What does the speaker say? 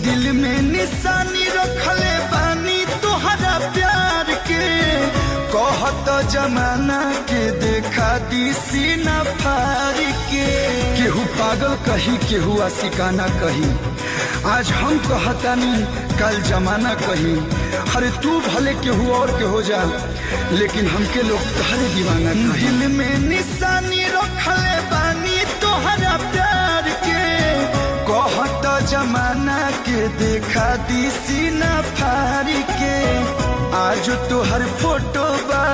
दिल में निशानी रखले बानी तोहरा प्यार के, कहत जमाना के देखा दी सीना फाड़ के। केहू पागल कही केहू आशिकाना कही, आज हम कहतानी कल जमाना कही। अरे तू भले केहू और के हो जा, लेकिन हमके लोग तहरे दीवाना कही। दिल में निशानी रखले बानी तोहरा प्यार के, कहत जमाना के देखा दी सीना फाड़ के। आज तोहर फोटो बा